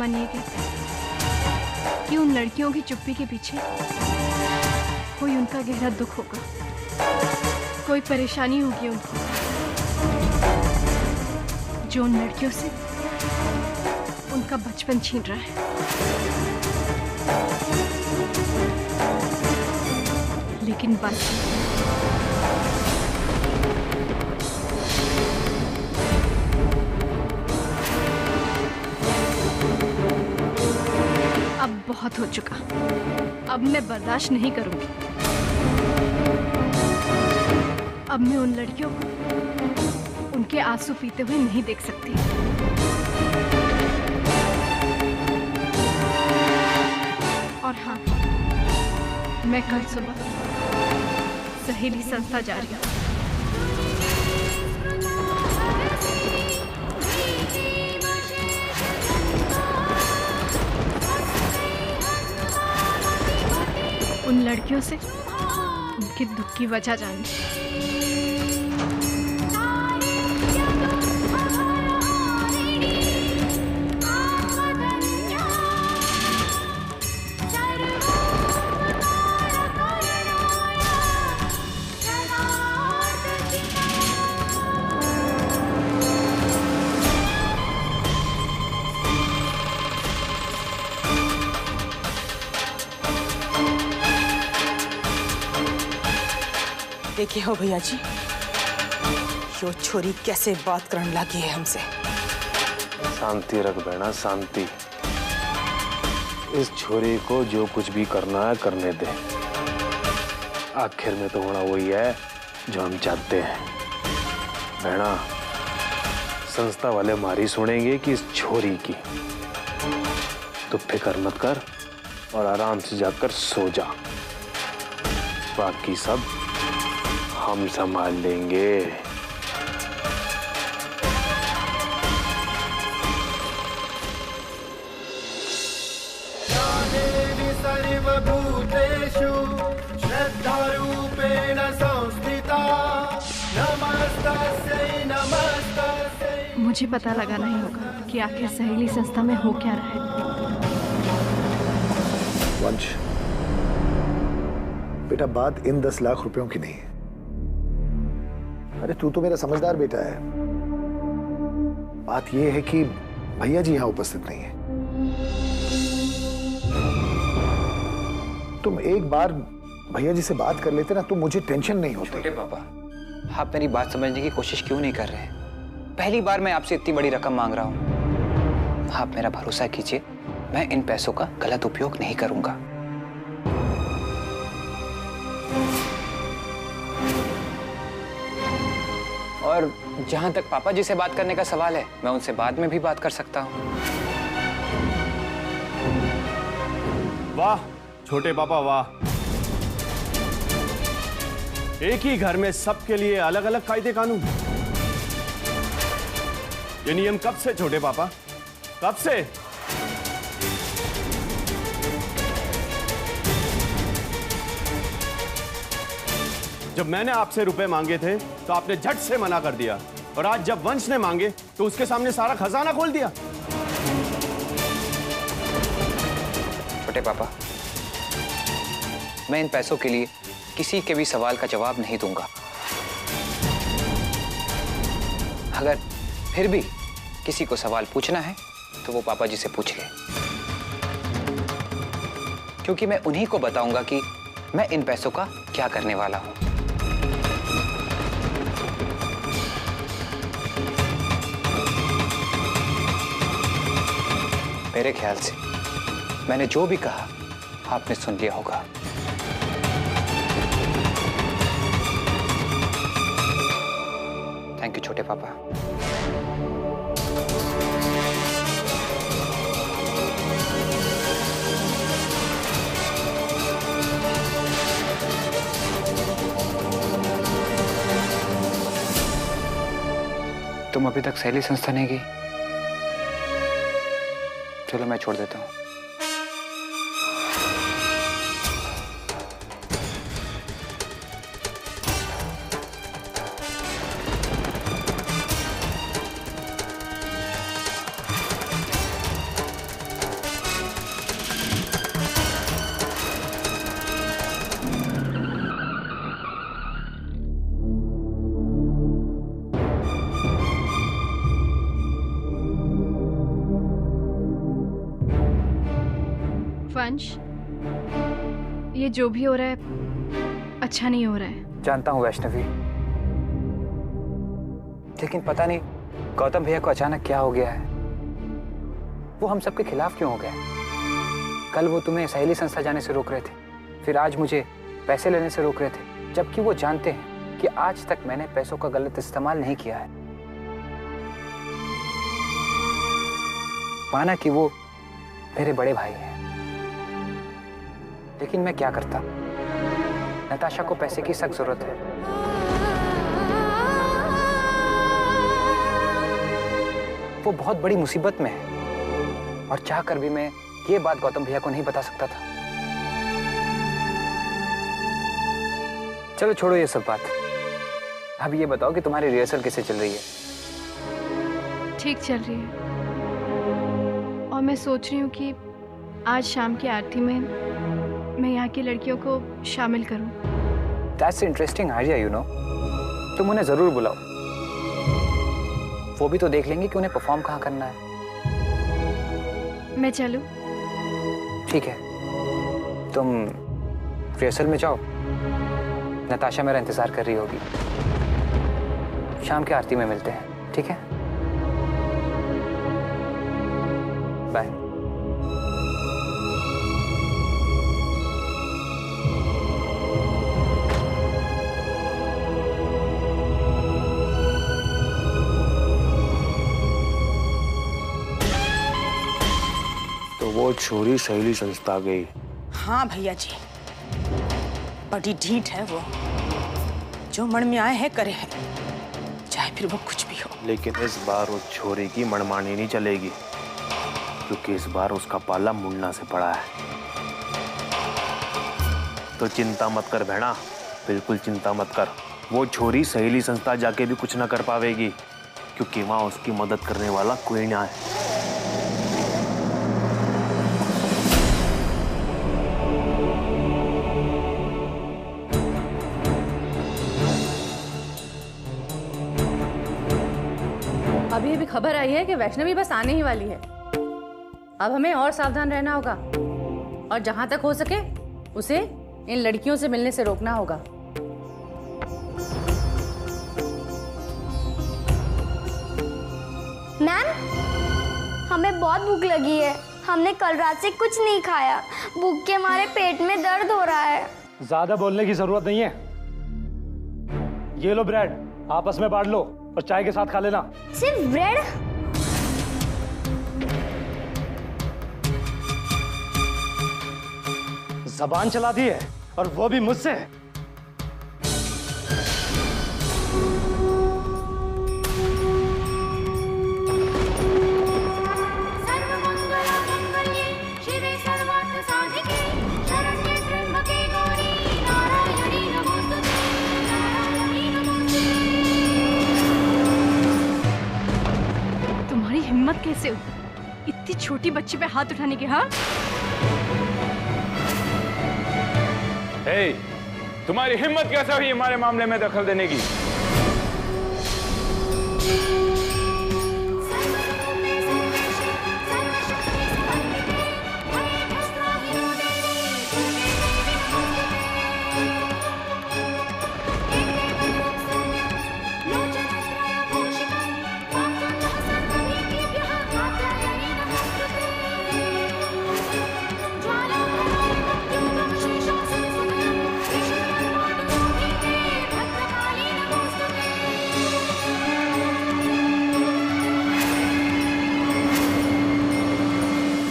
मन ये कहता है कि उन लड़कियों की चुप्पी के पीछे कोई उनका गहरा दुख होगा, कोई परेशानी होगी उनको, जो उन लड़कियों से उनका बचपन छीन रहा है। लेकिन बस अब बहुत हो चुका, अब मैं बर्दाश्त नहीं करूंगी। अब मैं उन लड़कियों को उनके आंसू पीते हुए नहीं देख सकती। और हाँ, मैं कल सुबह सहेली संस्था जा रही हूँ। उन लड़कियों से उनके दुख की वजह जाननी। देखिए हो भैया जी, यो छोरी कैसे बात करने लगी है हमसे। शांति रख बहना, शांति। इस छोरी को जो कुछ भी करना है करने दे। आखिर में तो होना वही है जो हम चाहते हैं। बहना, संस्था वाले हमारी सुनेंगे कि इस छोरी की। तो फिक्र मत कर और आराम से जाकर सो जा। बाकी सब हम संभाल लेंगे। सर्वभूतेषु श्रद्धारूपेण संस्थिता नमस्तस्यै नमस्तस्यै। मुझे पता लगाना ही होगा कि आखिर सहेली संस्था में हो क्या रहा है। वंश, बेटा बात इन 10 लाख रुपयों की नहीं है। अरे तू तो मेरा समझदार बेटा है। बात यह है कि भैया जी यहां उपस्थित नहीं है। तुम एक बार भैया जी से बात कर लेते ना तो मुझे टेंशन नहीं होती। छोटे पापा, आप मेरी बात समझने की कोशिश क्यों नहीं कर रहे? पहली बार मैं आपसे इतनी बड़ी रकम मांग रहा हूं। आप मेरा भरोसा कीजिए, मैं इन पैसों का गलत उपयोग नहीं करूंगा। और जहां तक पापा जी से बात करने का सवाल है, मैं उनसे बाद में भी बात कर सकता हूं। वाह छोटे पापा वाह, एक ही घर में सबके लिए अलग अलग कायदे कानून। ये नियम कब से छोटे पापा, कब से? जब मैंने आपसे रुपए मांगे थे तो आपने झट से मना कर दिया, और आज जब वंश ने मांगे तो उसके सामने सारा खजाना खोल दिया। छोटे पापा, मैं इन पैसों के लिए किसी के भी सवाल का जवाब नहीं दूंगा। अगर फिर भी किसी को सवाल पूछना है तो वो पापा जी से पूछ ले, क्योंकि मैं उन्हीं को बताऊंगा कि मैं इन पैसों का क्या करने वाला हूं। मेरे ख्याल से मैंने जो भी कहा आपने सुन लिया होगा। थैंक यू छोटे पापा। तुम अभी तक सहेली संस्था नहीं गई? चलो मैं छोड़ देता हूँ। वंश, ये जो भी हो रहा है अच्छा नहीं हो रहा है। जानता हूँ वैष्णवी, लेकिन पता नहीं गौतम भैया को अचानक क्या हो गया है। वो हम सबके खिलाफ क्यों हो गए? कल वो तुम्हें सहेली संस्था जाने से रोक रहे थे, फिर आज मुझे पैसे लेने से रोक रहे थे, जबकि वो जानते हैं कि आज तक मैंने पैसों का गलत इस्तेमाल नहीं किया है। माना कि वो मेरे बड़े भाई हैं, लेकिन मैं क्या करता? नताशा को पैसे की सख्त जरूरत है। वो बहुत बड़ी मुसीबत में है और चाहकर भी मैं ये बात गौतम भैया को नहीं बता सकता था। चलो छोड़ो ये सब बात, अब ये बताओ कि तुम्हारी रिहर्सल कैसे चल रही है? ठीक चल रही है, और मैं सोच रही हूँ कि आज शाम की आरती में मैं यहाँ की लड़कियों को शामिल करूँ। That's interesting idea, you know. तुम उन्हें जरूर बुलाओ, वो भी तो देख लेंगे कि उन्हें परफॉर्म कहाँ करना है। मैं चलूँ? ठीक है, तुम रिहर्सल में जाओ, नताशा मेरा इंतजार कर रही होगी। शाम की आरती में मिलते हैं, ठीक है? बाय। तो वो छोरी सहेली संस्था गई। हाँ भैया जी, बड़ी ढीठ है वो, जो मन में आए है करे है, चाहे फिर वो कुछ भी हो। लेकिन इस बार उस छोरी की मनमानी नहीं चलेगी, क्योंकि इस बार उसका पाला मुन्ना से पड़ा है। तो चिंता मत कर बहना, बिल्कुल चिंता मत कर। वो छोरी सहेली संस्था जाके भी कुछ ना कर पावेगी, क्योंकि वहां उसकी मदद करने वाला कोई ना है। अभी अभी खबर आई है कि वैष्णवी बस आने ही वाली है। अब हमें और सावधान रहना होगा और जहां तक हो सके उसे इन लड़कियों से मिलने से रोकना होगा। मैम, हमें बहुत भूख लगी है। हमने कल रात से कुछ नहीं खाया। भूख के मारे पेट में दर्द हो रहा है। ज्यादा बोलने की जरूरत नहीं है। ये लो ब्रेड, आपस में बांट लो और चाय के साथ खा लेना। सिर्फ ब्रेड? जबान चला दी है, और वो भी मुझसे। तुम्हारी हिम्मत कैसे हुई इतनी छोटी बच्ची पे हाथ उठाने की? हाँ, हे, तुम्हारी हिम्मत कैसे हुई हमारे मामले में दखल देने की?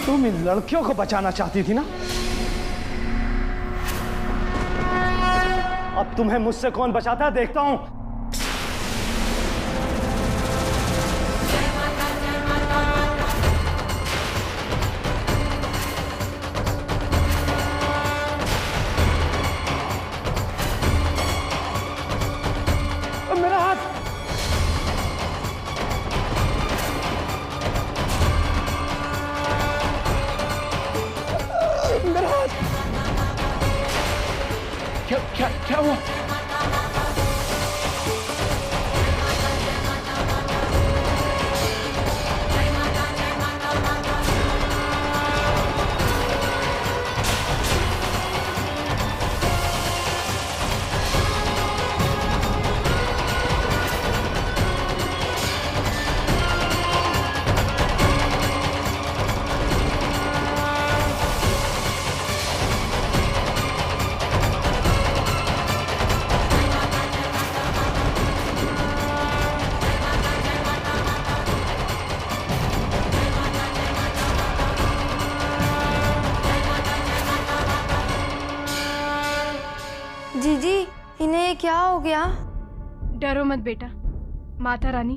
तुम इन लड़कियों को बचाना चाहती थी ना? अब तुम्हें मुझसे कौन बचाता है देखता हूं। मेरा हाथ! मेरा हाथ! क्या हुआ? डरो मत बेटा, माता रानी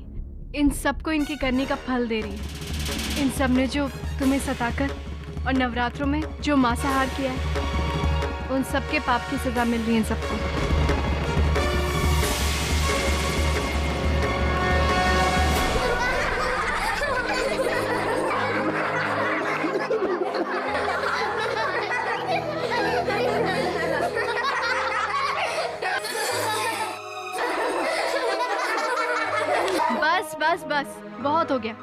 इन सबको इनके करने का फल दे रही है। इन सब ने जो तुम्हें सताकर और नवरात्रों में जो मांसाहार किया है, उन सब के पाप की सजा मिल रही है इन सबको। बस बस बस, बहुत हो गया।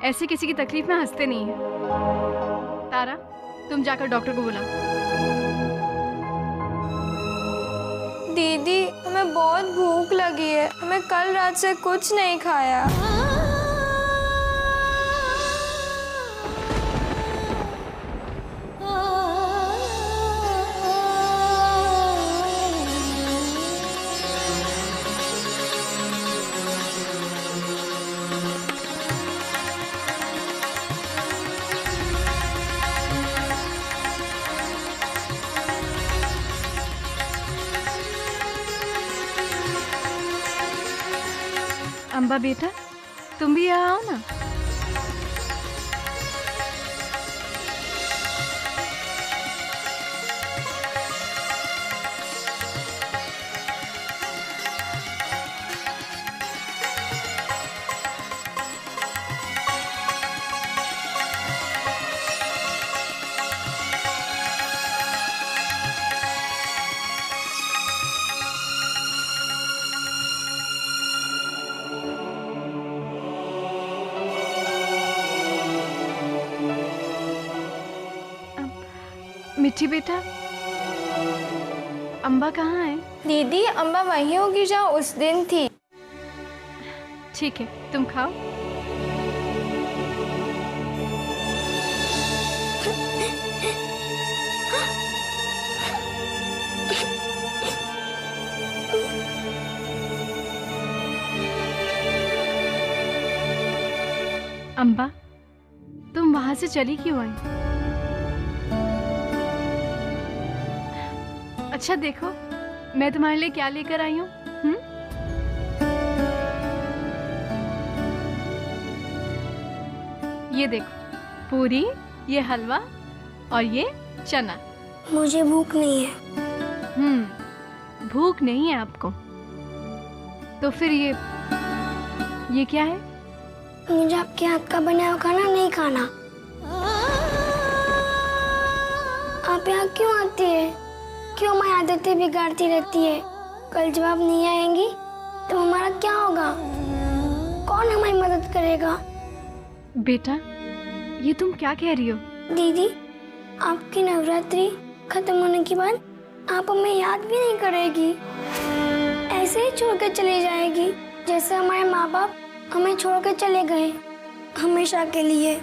ऐसे किसी की तकलीफ में हंसते नहीं है। तारा, तुम जाकर डॉक्टर को बुलाओ। दीदी, हमें बहुत भूख लगी है। हमें कल रात से कुछ नहीं खाया। अम्बा बेटा, तुम भी यहाँ आओ ना। मिठी बेटा, अम्बा कहाँ है? दीदी, अम्बा वहीं होगी जहाँ उस दिन थी। ठीक है, तुम खाओ। अम्बा, तुम वहां से चली क्यों आई? अच्छा देखो, मैं तुम्हारे लिए क्या लेकर आई हूँ। ये देखो, पूरी, ये हलवा और ये चना। मुझे भूख नहीं है। भूख नहीं है आपको? तो फिर ये क्या है? मुझे आपके हाथ का बना हुआ खाना नहीं खाना। आप यहाँ क्यों आती है? क्यों हमारी आदतें बिगाड़ती रहती है? कल जब आप नहीं आएंगी तो हमारा क्या होगा? कौन हमारी मदद करेगा? बेटा, ये तुम क्या कह रही हो? दीदी, आपकी नवरात्रि खत्म होने के बाद आप हमें याद भी नहीं करेगी। ऐसे ही छोड़कर चली जाएगी जैसे हमारे माँ बाप हमें छोड़कर चले गए, हमेशा के लिए।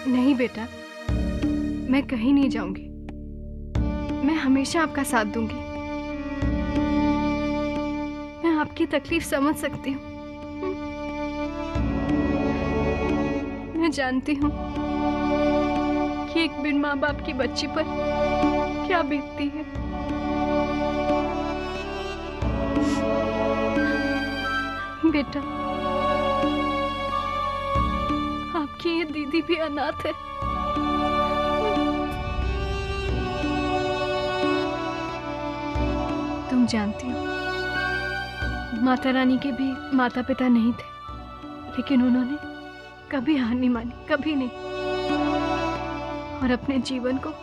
नहीं बेटा, मैं कहीं नहीं जाऊंगी। मैं हमेशा आपका साथ दूंगी। मैं आपकी तकलीफ समझ सकती हूँ। मैं जानती हूँ कि एक बिन माँ बाप की बच्ची पर क्या बीतती है। बेटा, आपकी ये दीदी भी अनाथ है। तुम जानती हो, माता रानी के भी माता पिता नहीं थे, लेकिन उन्होंने कभी हार नहीं मानी, कभी नहीं। और अपने जीवन को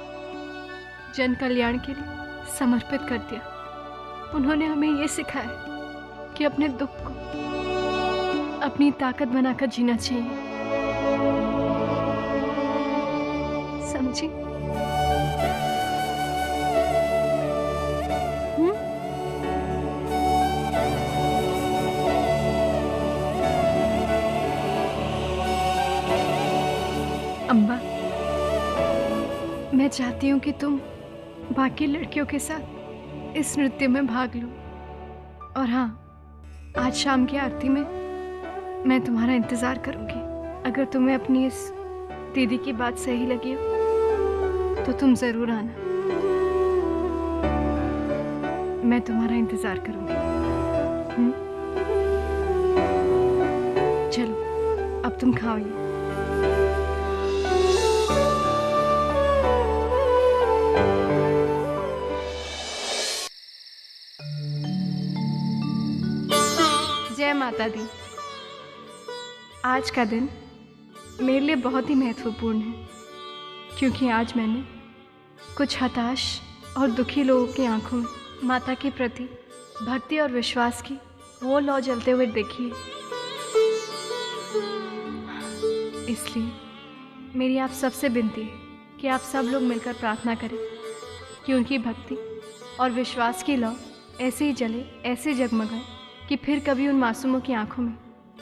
जन कल्याण के लिए समर्पित कर दिया। उन्होंने हमें ये सिखाया कि अपने दुख को अपनी ताकत बनाकर जीना चाहिए। समझी? अम्बा, मैं चाहती हूँ कि तुम बाकी लड़कियों के साथ इस नृत्य में भाग लो। और हाँ, आज शाम की आरती में मैं तुम्हारा इंतज़ार करूँगी। अगर तुम्हें अपनी इस दीदी की बात सही लगी हो तो तुम ज़रूर आना। मैं तुम्हारा इंतज़ार करूँगी। चलो अब तुम खाओ ये। जय माता दी। आज का दिन मेरे लिए बहुत ही महत्वपूर्ण है, क्योंकि आज मैंने कुछ हताश और दुखी लोगों की आंखों में माता के प्रति भक्ति और विश्वास की वो लौ जलते हुए देखी है। इसलिए मेरी आप सबसे विनती है कि आप सब लोग मिलकर प्रार्थना करें कि उनकी भक्ति और विश्वास की लौ ऐसे ही जले, ऐसे जगमगाए कि फिर कभी उन मासूमों की आंखों में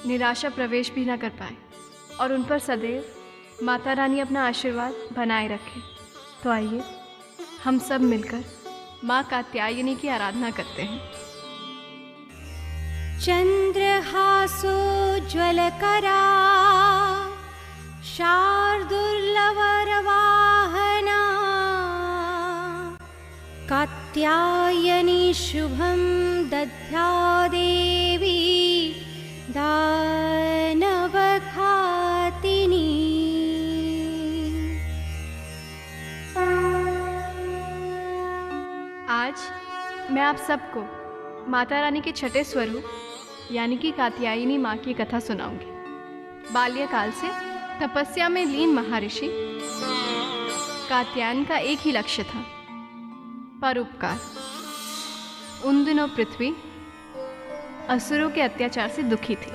निराशा प्रवेश भी ना कर पाए और उन पर सदैव माता रानी अपना आशीर्वाद बनाए रखे। तो आइए हम सब मिलकर माँ कात्यायनी की आराधना करते हैं। चंद्रहासो ज्वलकरा शार्दुर्लवरवाहना कात्यायनी शुभं दद्या देवी दानवघातिनी। आज मैं आप सबको माता रानी के छठे स्वरूप यानी कि कात्यायनी माँ की कथा सुनाऊंगी। बाल्यकाल से तपस्या में लीन महर्षि कात्यायन का एक ही लक्ष्य था, परोपकार। उन दिनों पृथ्वी असुरों के अत्याचार से दुखी थी।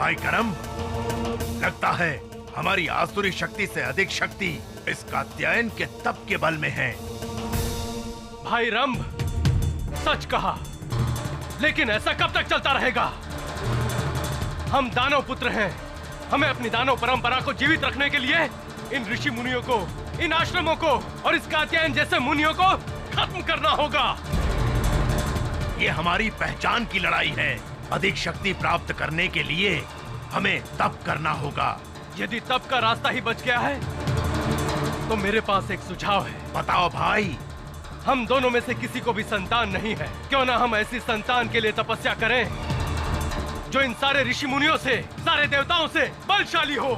भाई करम, लगता है हमारी आसुरी शक्ति से अधिक शक्ति इस कात्यायन के तप के बल में है। भाई रंभ, सच कहा, लेकिन ऐसा कब तक चलता रहेगा? हम दानव पुत्र हैं, हमें अपनी दानव परंपरा को जीवित रखने के लिए इन ऋषि मुनियों को, इन आश्रमों को और इस कात्यायन जैसे मुनियों को खत्म करना होगा। ये हमारी पहचान की लड़ाई है। अधिक शक्ति प्राप्त करने के लिए हमें तप करना होगा। यदि तप का रास्ता ही बच गया है तो मेरे पास एक सुझाव है। बताओ भाई। हम दोनों में से किसी को भी संतान नहीं है, क्यों ना हम ऐसी संतान के लिए तपस्या करें जो इन सारे ऋषि मुनियों से, सारे देवताओं से बलशाली हो,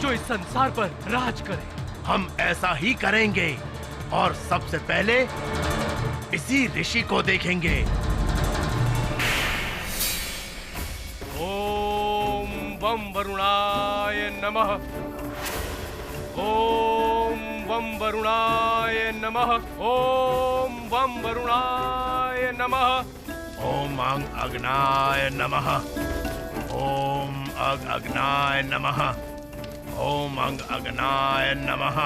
जो इस संसार पर राज करे। हम ऐसा ही करेंगे और सबसे पहले इसी ऋषि को देखेंगे। ओम वम वरुणाय नमः। ओम वम वरुणाय नमः। ओम वम वरुणाय नमः। ओम अंग अग्नाय नमः। ओम अग अग्नाय नमः। ओम अंग अग्नाय नमः।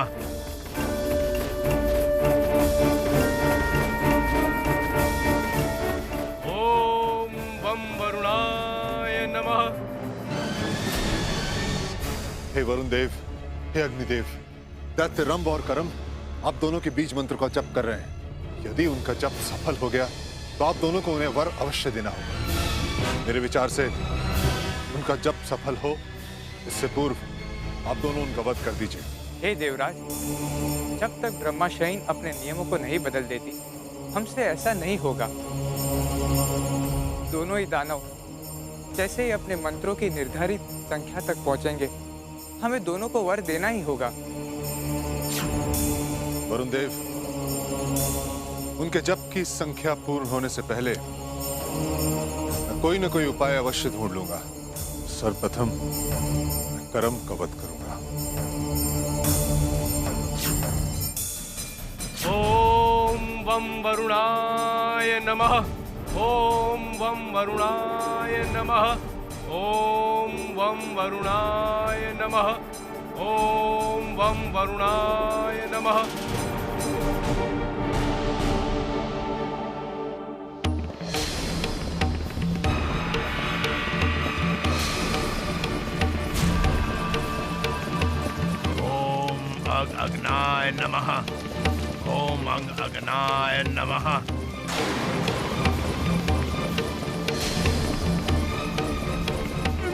ओम वम वरुणाय नमः। हे वरुण देव, हे अग्निदेव, दैत्य रंभ और करम आप दोनों के बीज मंत्र का जप कर रहे हैं। यदि उनका जप सफल हो गया तो आप दोनों को उन्हें वर अवश्य देना होगा। मेरे विचार से उनका जप सफल हो इससे पूर्व आप दोनों उनका वध कर दीजिए। हे देवराज, जब तक ब्रह्माशयन अपने नियमों को नहीं बदल देती हमसे ऐसा नहीं होगा। दोनों ही दानव जैसे ही अपने मंत्रों की निर्धारित संख्या तक पहुंचेंगे हमें दोनों को वर देना ही होगा। वरुण देव, उनके जप की संख्या पूर्ण होने से पहले मैं कोई न कोई उपाय अवश्य ढूंढ लूंगा। सर्वप्रथम करम का वध करूंगा। ओम वम वरुणाय नमः। ओम वम वरुणाय नमः। ओम वम वरुणाय नमः। ओम वम वरुणाय नमः। अग्नाय नमः। ओम अग्नाय नमः।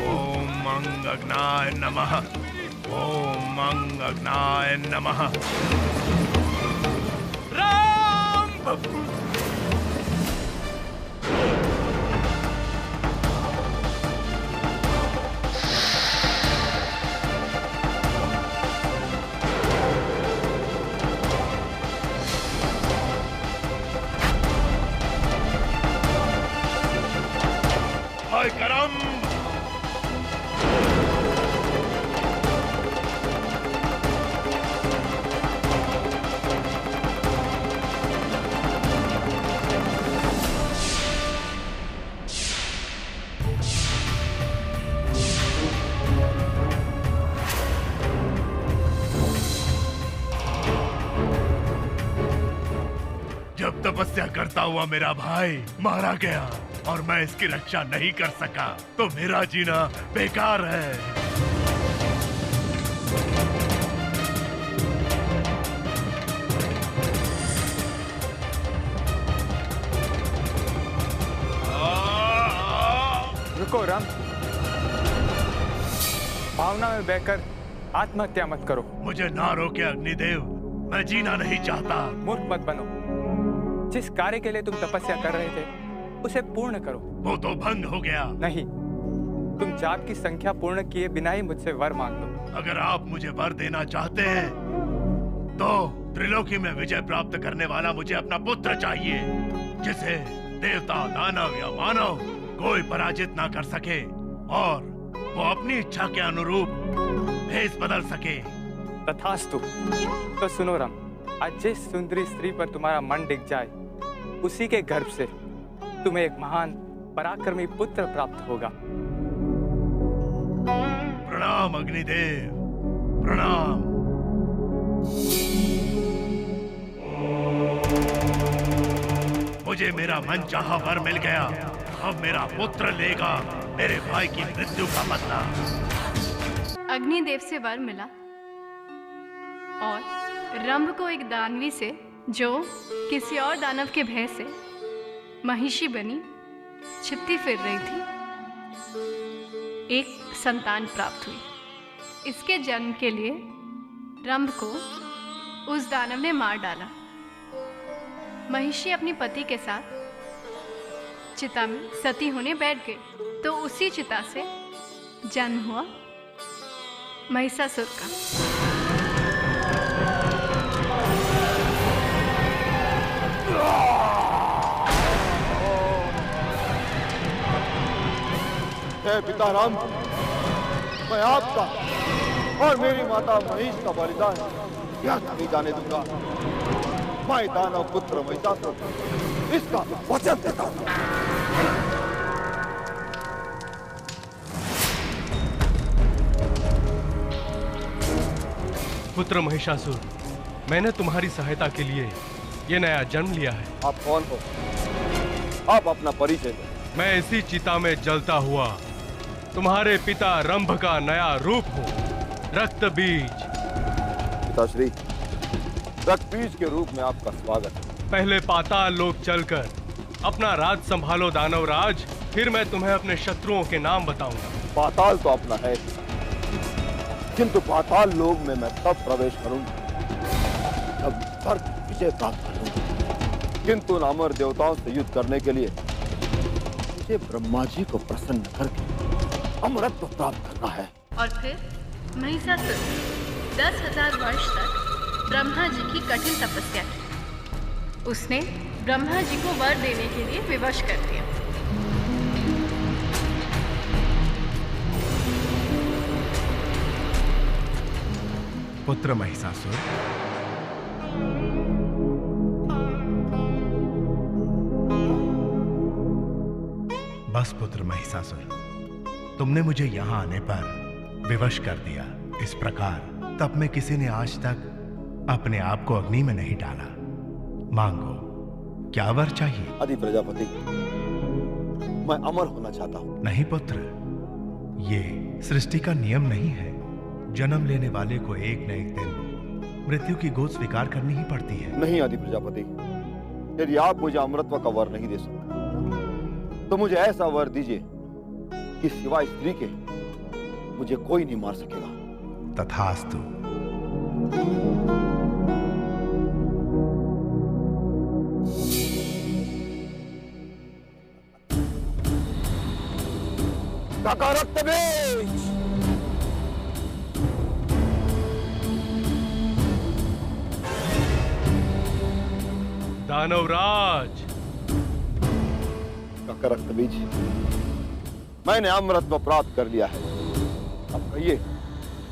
ओम अग्नाय नमः। ओम अग्नाय नमः। राम करम। जब तपस्या करता हुआ मेरा भाई मारा गया और मैं इसकी रक्षा नहीं कर सका तो मेरा जीना बेकार है। रुको राम, भावना में बहकर आत्महत्या मत करो। मुझे ना रोके अग्निदेव, मैं जीना नहीं चाहता। मूर्ख मत बनो। जिस कार्य के लिए तुम तपस्या कर रहे थे उसे पूर्ण करो। वो तो भंग हो गया। नहीं, तुम जाप की संख्या पूर्ण किए बिना ही मुझसे वर मांग लो। अगर आप मुझे वर देना चाहते हैं तो त्रिलोकी में विजय प्राप्त करने वाला मुझे अपना पुत्र चाहिए, जिसे देवता, दानव या मानव कोई पराजित ना कर सके और वो अपनी इच्छा के अनुरूप भेष बदल सके। तथास्तु। तो सुनो राम, आज जिस सुंदरी स्त्री पर तुम्हारा मन टिक जाए उसी के गर्भ से तुम्हें एक महान पराक्रमी पुत्र प्राप्त होगा। प्रणाम अग्निदेव, प्रणाम। मुझे मेरा मनचाहा वर मिल गया। अब मेरा पुत्र लेगा मेरे भाई की मृत्यु का बदला। अग्निदेव से वर मिला और रंभ को एक दानवी से, जो किसी और दानव के भय से महिषी बनी छिपती फिर रही थी, एक संतान प्राप्त हुई। इसके जन्म के लिए रंभ को उस दानव ने मार डाला। महिषी अपने पति के साथ चिता में सती होने बैठ गई, तो उसी चिता से जन्म हुआ महिषासुर का। हे पिता राम, मैं आपका और मेरी माता महिष का बलिदान व्यर्थ नहीं जाने दूंगा। मैं दानव पुत्र महिषासुर इसका वचन देता हूं। पुत्र महिषासुर, मैंने तुम्हारी सहायता के लिए ये नया जन्म लिया है। आप कौन हो? आप अपना परिचय दो। मैं इसी चिता में जलता हुआ तुम्हारे पिता रंभ का नया रूप हूँ, रक्त बीज। पिताश्री, रक्त बीज के रूप में आपका स्वागत है। पहले पाताल लोक चलकर अपना राज संभालो दानव राज, फिर मैं तुम्हें अपने शत्रुओं के नाम बताऊंगा। पाताल तो अपना है, किंतु पाताल लोक में मैं तब प्रवेश करूंगा जब स्वर्ग विजय प्राप्त करूंगा। किंतु अमर देवताओं से युद्ध करने के लिए मुझे ब्रह्मा जी को प्रसन्न करके अमरत्व प्राप्त करना है। और फिर महिषासुर 10,000 वर्ष तक ब्रह्मा जी की कठिन तपस्या की। उसने ब्रह्मा जी को वर देने के लिए विवश कर दिया। पुत्र महिषासुर, बस पुत्र महिषासुर, तुमने मुझे यहां आने पर विवश कर दिया। इस प्रकार तब में किसी ने आज तक अपने आप को अग्नि में नहीं डाला। मांगो, क्या वर चाहिए? आदि प्रजापति, मैं अमर होना चाहता हूं। नहीं पुत्र, ये सृष्टि का नियम नहीं है। जन्म लेने वाले को एक न एक दिन मृत्यु की गोद स्वीकार करनी ही पड़ती है। नहीं आदि प्रजापति, यदि आप मुझे अमरत्व का वर नहीं दे सकते तो मुझे ऐसा वर दीजिए कि सिवाय स्त्री के मुझे कोई नहीं मार सकेगा। तथास्तु। काका रक्त बीज। दानवराज। काका रक्त बीज, मैंने अमरत्व प्राप्त कर लिया है। अब कहिए,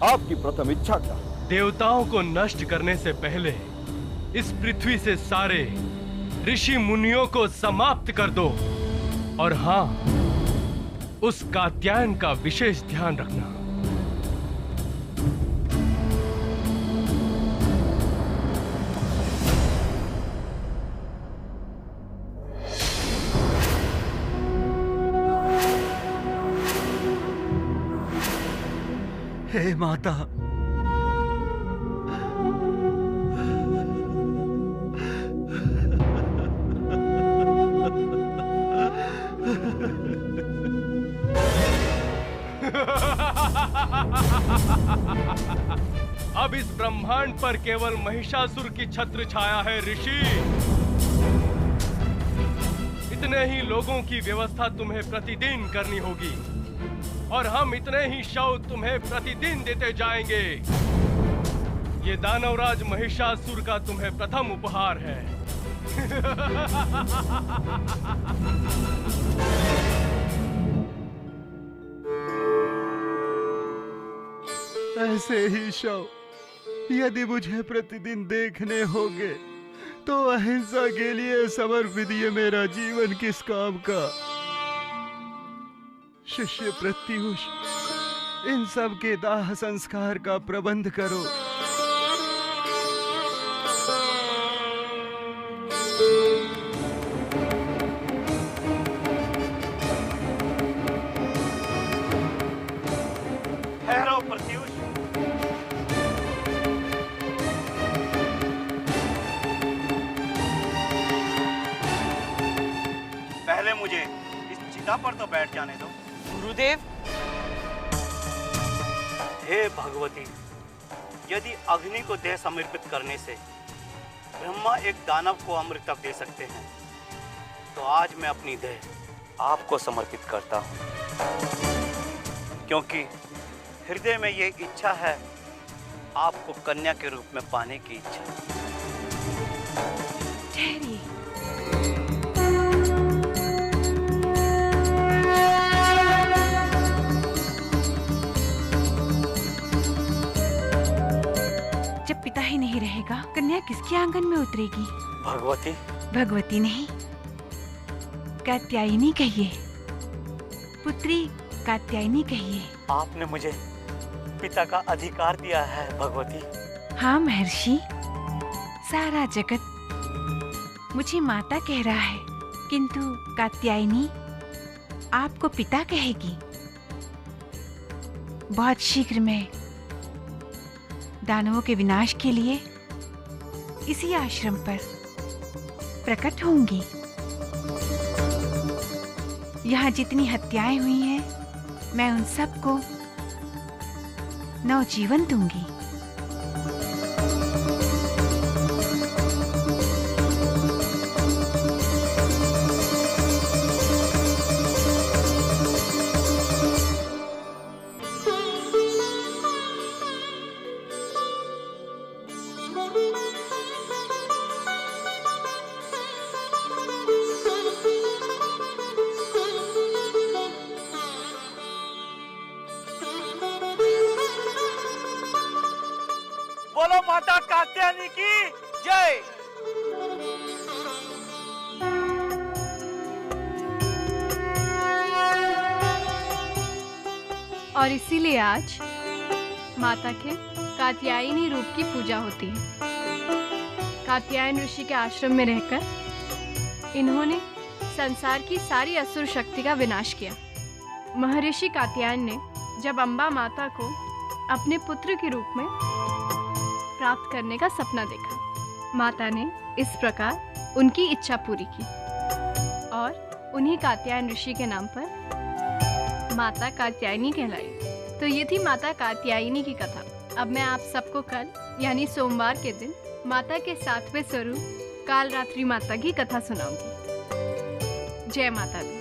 आपकी प्रथम इच्छा क्या? देवताओं को नष्ट करने से पहले इस पृथ्वी से सारे ऋषि मुनियों को समाप्त कर दो। और हाँ, उस कात्यायन का विशेष ध्यान रखना। हे माता, अब इस ब्रह्मांड पर केवल महिषासुर की छत्र छाया है ऋषि। इतने ही लोगों की व्यवस्था तुम्हें प्रतिदिन करनी होगी और हम इतने ही शव तुम्हें प्रतिदिन देते जाएंगे। ये दानवराज महिषासुर का तुम्हें प्रथम उपहार है। ऐसे ही शव यदि मुझे प्रतिदिन देखने होंगे तो अहिंसा के लिए समर्पित ये मेरा जीवन किस काम का। शिष्य प्रत्युष, इन सब के दाह संस्कार का प्रबंध करो। ठहरो प्रत्युष, पहले मुझे इस चिता पर तो बैठ जाने दो। गुरुदेव। हे भगवती, यदि अग्नि को देह समर्पित करने से ब्रह्मा एक दानव को अमृत दे सकते हैं, तो आज मैं अपनी देह आपको समर्पित करता हूँ, क्योंकि हृदय में ये इच्छा है, आपको कन्या के रूप में पाने की इच्छा। ठहरिए। जब पिता ही नहीं रहेगा, कन्या किसके आंगन में उतरेगी? भगवती। भगवती नहीं, कात्यायनी कहिए। पुत्री कात्यायनी कहिए। आपने मुझे पिता का अधिकार दिया है भगवती। हाँ महर्षि, सारा जगत मुझे माता कह रहा है, किंतु कात्यायनी आपको पिता कहेगी। बहुत शीघ्र मैं दानवों के विनाश के लिए इसी आश्रम पर प्रकट होंगी। यहाँ जितनी हत्याएं हुई हैं, मैं उन सबको नवजीवन दूंगी। माता कात्यायनी की जय। और इसीलिए आज माता के कात्यायनी रूप की पूजा होती है। कात्यायन ऋषि के आश्रम में रहकर इन्होंने संसार की सारी असुर शक्ति का विनाश किया। महर्षि कात्यायन ने जब अम्बा माता को अपने पुत्र के रूप में प्राप्त करने का सपना देखा, माता ने इस प्रकार उनकी इच्छा पूरी की और उन्हीं कात्यायन ऋषि के नाम पर माता कात्यायनी कहलाई। तो ये थी माता कात्यायनी की कथा। अब मैं आप सबको कल यानी सोमवार के दिन माता के 7वें स्वरूप कालरात्रि माता की कथा सुनाऊंगी। जय माता दी।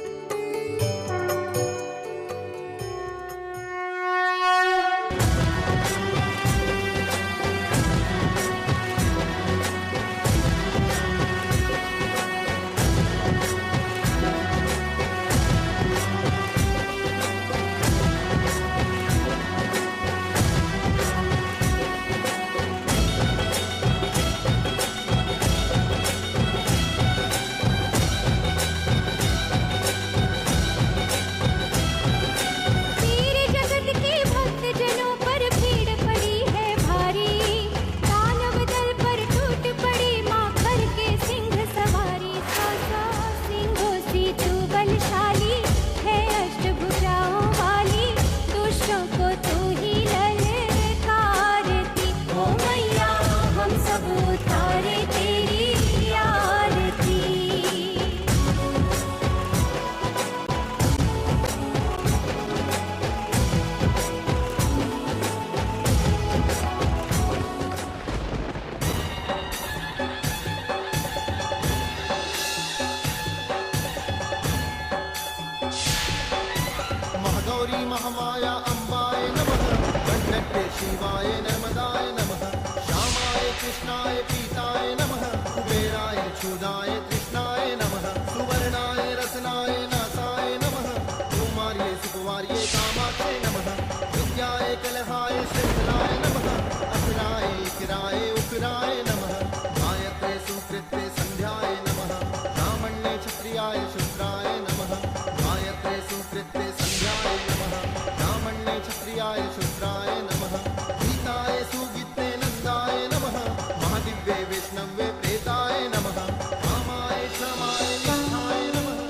महामाया अम्बाय नमः, गणपते शिवाय नर्मदाय नमः, श्यामाय कृष्णाय पीताय नमः, कुबेराय क्षुदाय कृष्णाय नमः, सुवर्णाय रसनाय नासाय नमः, कुमार्ये सुकुमार्ये कामाक्षे नमः, विद्याय कलहाय श्रीधराय नमः, असुराय इकराय उकराय नमः, गायत्रे सुकृत्रे संध्याय नमः, ब्राह्मण्ये क्षत्रियाय शूद्राय नमः, गायत्रे सुकृत्रे संध्याय नमः, ब्राह्मण्ये क्षत्रियाय शूद्राय नमः, गीताय सुगीते नंदाय नमः, महादिव्ये वैष्णवे प्रेताय नमः, कामाय श्रमाय निष्ठाय नमः।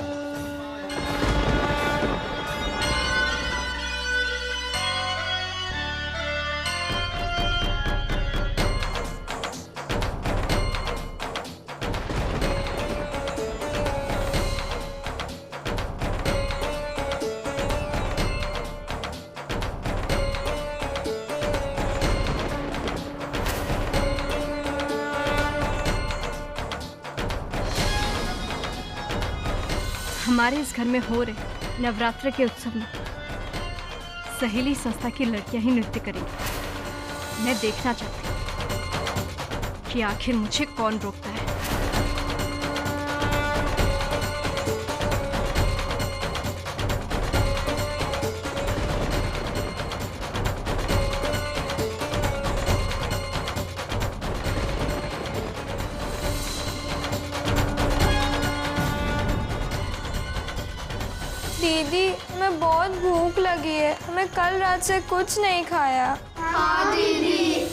हमारे इस घर में हो रहे नवरात्र के उत्सव में सहेली संस्था की लड़कियां ही नृत्य करेंगी। मैं देखना चाहती हूँ कि आखिर मुझे कौन रोकता है। दीदी, मैं बहुत भूख लगी है। हमें कल रात से कुछ नहीं खाया। हाँ दीदी।